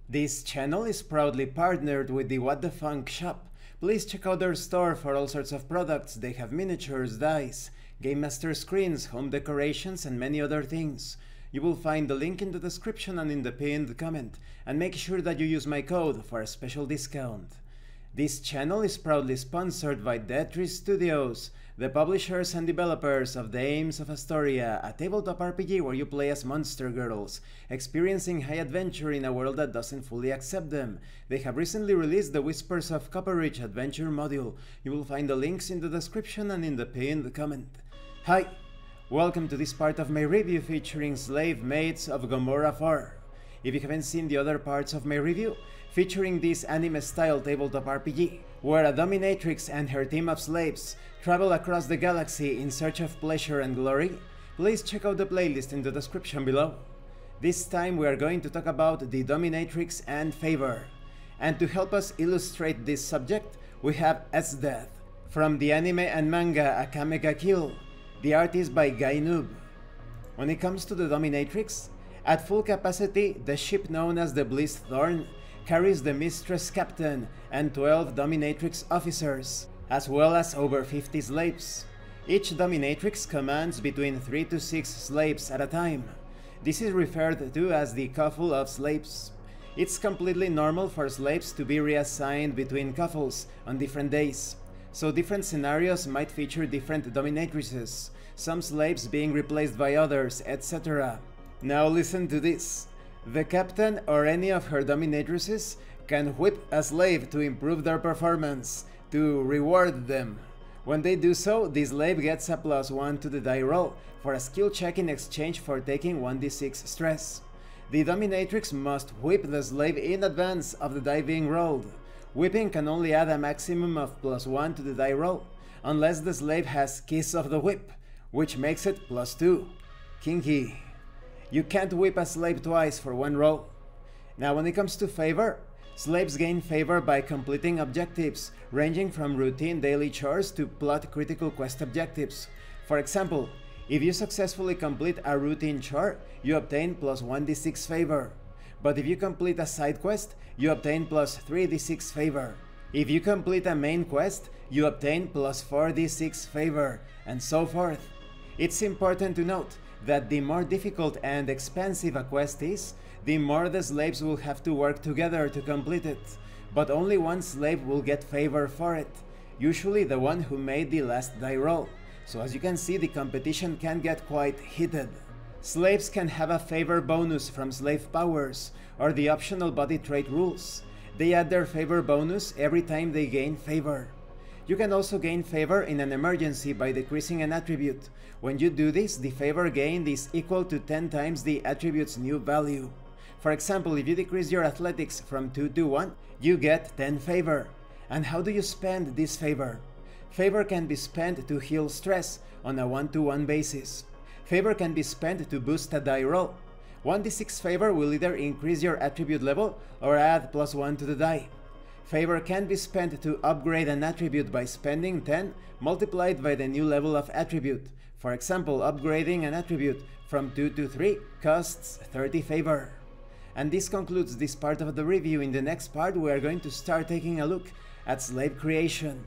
This channel is proudly partnered with the What the Funk shop. Please check out their store for all sorts of products. They have miniatures, dice, Game Master screens, home decorations, and many other things. You will find the link in the description and in the pinned comment, and make sure that you use my code for a special discount. This channel is proudly sponsored by Dead Studios, the publishers and developers of Dames of Asstoria, a tabletop RPG where you play as monster girls, experiencing high adventure in a world that doesn't fully accept them. They have recently released the Whispers of Copperridge adventure module. You will find the links in the description and in the pinned comment. Hi! Welcome to this part of my review featuring Maids of Gomorrah IV. If you haven't seen the other parts of my review, featuring this anime-style tabletop RPG, where a dominatrix and her team of slaves travel across the galaxy in search of pleasure and glory, please check out the playlist in the description below. This time we are going to talk about the dominatrix and favor. And to help us illustrate this subject, we have S-Death, from the anime and manga Akame ga Kill. The art is by Guy Noob. When it comes to the dominatrix, at full capacity, the ship known as the Bliss Thorn carries the Mistress Captain and 12 dominatrix officers, as well as over 50 slaves. Each dominatrix commands between 3 to 6 slaves at a time. This is referred to as the couple of slaves. It's completely normal for slaves to be reassigned between couples on different days, so different scenarios might feature different dominatrices, some slaves being replaced by others, etc. Now listen to this. The captain or any of her dominatrices can whip a slave to improve their performance, to reward them. When they do so, the slave gets a +1 to the die roll for a skill check in exchange for taking 1d6 stress. The dominatrix must whip the slave in advance of the die being rolled. Whipping can only add a maximum of +1 to the die roll, unless the slave has Kiss of the Whip, which makes it +2. Kinky. You can't whip a slave twice for one roll. Now when it comes to favor, slaves gain favor by completing objectives, ranging from routine daily chores to plot critical quest objectives. For example, if you successfully complete a routine chore, you obtain +1d6 favor. But if you complete a side quest, you obtain +3d6 favor. If you complete a main quest, you obtain +4d6 favor, and so forth. It's important to note that the more difficult and expensive a quest is, the more the slaves will have to work together to complete it, but only one slave will get favor for it, usually the one who made the last die roll, so as you can see the competition can get quite heated. Slaves can have a favor bonus from slave powers, or the optional body trait rules. They add their favor bonus every time they gain favor. You can also gain favor in an emergency by decreasing an attribute. When you do this, the favor gained is equal to 10 times the attribute's new value. For example, if you decrease your athletics from 2 to 1, you get 10 favor. And how do you spend this favor? Favor can be spent to heal stress on a 1-to-1 basis. Favor can be spent to boost a die roll. 1d6 favor will either increase your attribute level or add +1 to the die. Favor can be spent to upgrade an attribute by spending 10 multiplied by the new level of attribute. For example, upgrading an attribute from 2 to 3 costs 30 favor. And this concludes this part of the review. In the next part we are going to start taking a look at slave creation.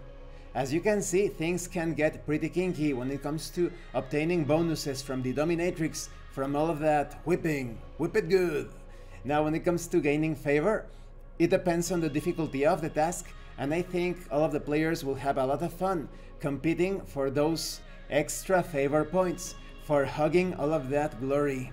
As you can see, things can get pretty kinky when it comes to obtaining bonuses from the dominatrix from all of that whipping. Whip it good! Now when it comes to gaining favor, it depends on the difficulty of the task, and I think all of the players will have a lot of fun competing for those extra favor points, for hugging all of that glory.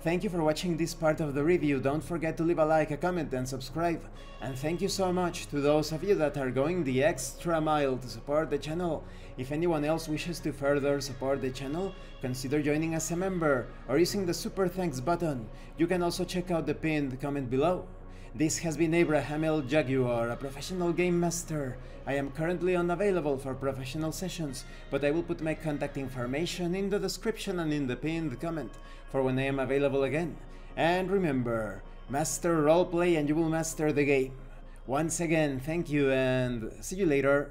Thank you for watching this part of the review. Don't forget to leave a like, a comment, and subscribe. And thank you so much to those of you that are going the extra mile to support the channel. If anyone else wishes to further support the channel, consider joining as a member or using the super thanks button. You can also check out the pinned comment below. This has been Abraham L. Jaguar, a professional game master. I am currently unavailable for professional sessions, but I will put my contact information in the description and in the pinned comment for when I am available again. And remember, master roleplay and you will master the game. Once again, thank you and see you later.